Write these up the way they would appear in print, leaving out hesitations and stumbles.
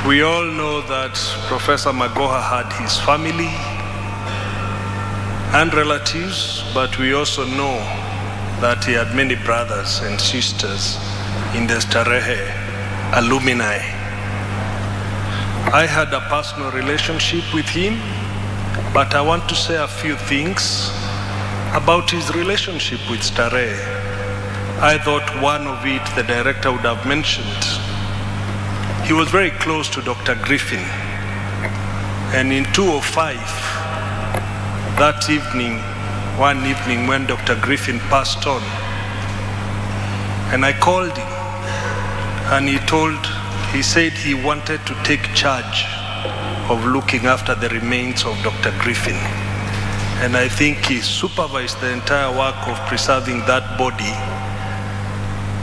We all know that Professor Magoha had his family and relatives, but we also know that he had many brothers and sisters in the Starehe alumni. I had a personal relationship with him, but I want to say a few things about his relationship with Starehe. I thought one of it the director would have mentioned. He was very close to Dr. Griffin, and in 2005, that evening, one evening when Dr. Griffin passed on, and I called him, and he said he wanted to take charge of looking after the remains of Dr. Griffin. And I think he supervised the entire work of preserving that body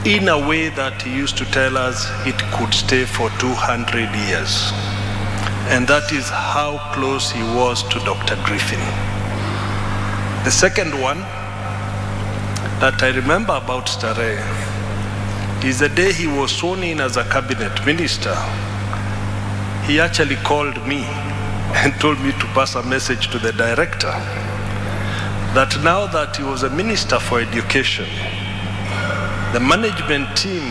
in a way that he used to tell us it could stay for 200 years. And that is how close he was to Dr. Griffin. The second one that I remember about Starehe is the day he was sworn in as a cabinet minister. He actually called me and told me to pass a message to the director that now that he was a minister for education, the management team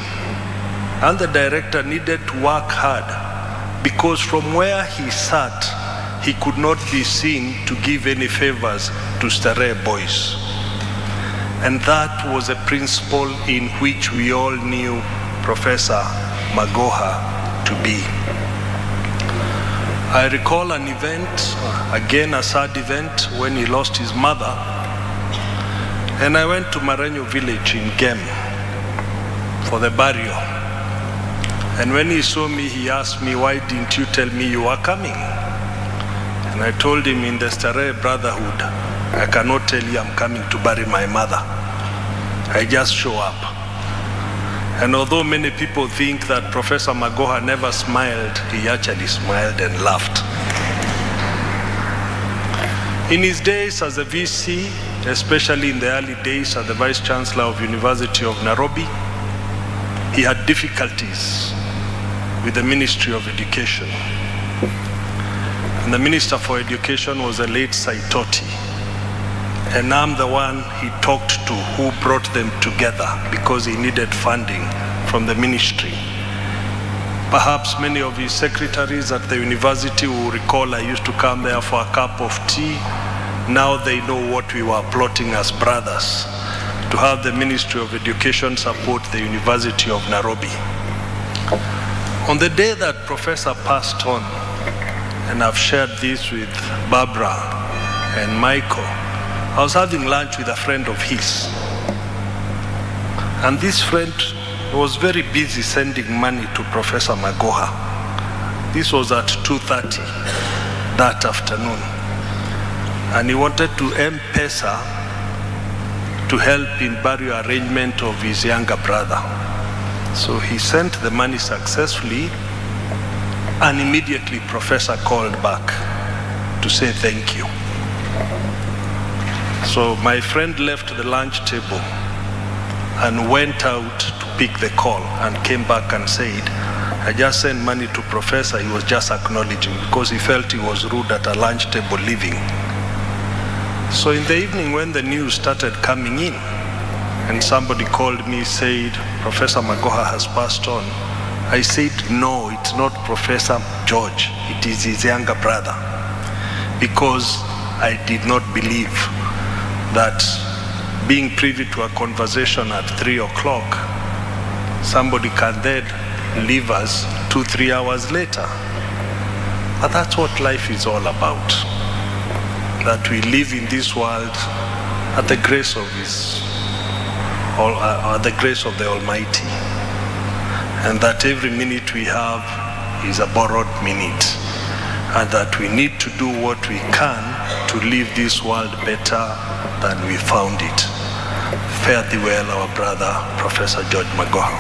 and the director needed to work hard, because from where he sat, he could not be seen to give any favors to Starehe boys. And that was a principle in which we all knew Professor Magoha to be. I recall an event, again a sad event, when he lost his mother, and I went to Marenyo village in Gem for the burial. And when he saw me, he asked me, "Why didn't you tell me you were coming?" And I told him, in the Starehe Brotherhood, I cannot tell you I'm coming to bury my mother. I just show up. And although many people think that Professor Magoha never smiled, he actually smiled and laughed. In his days as a VC, especially in the early days as the Vice Chancellor of University of Nairobi, he had difficulties with the Ministry of Education. And the Minister for Education was the late Saitoti. And I'm the one he talked to who brought them together because he needed funding from the ministry. Perhaps many of his secretaries at the university will recall I used to come there for a cup of tea. Now they know what we were plotting as brothers, to have the Ministry of Education support the University of Nairobi. On the day that Professor passed on, and I've shared this with Barbara and Michael, I was having lunch with a friend of his. And this friend was very busy sending money to Professor Magoha. This was at 2:30 that afternoon. And he wanted to M-Pesa to help in burial arrangement of his younger brother. So he sent the money successfully, and immediately Professor called back to say thank you. So my friend left the lunch table and went out to pick the call and came back and said, "I just sent money to Professor." He was just acknowledging because he felt he was rude at a lunch table leaving. So in the evening when the news started coming in and somebody called me, said, "Professor Magoha has passed on," I said, "No, it's not Professor George, it is his younger brother," because I did not believe that being privy to a conversation at 3 o'clock, somebody can then leave us 2-3 hours later. But that's what life is all about, that we live in this world at the grace of the grace of the Almighty, and that every minute we have is a borrowed minute, and that we need to do what we can to leave this world better than we found it. Fare thee well, our brother, Professor George Magoha.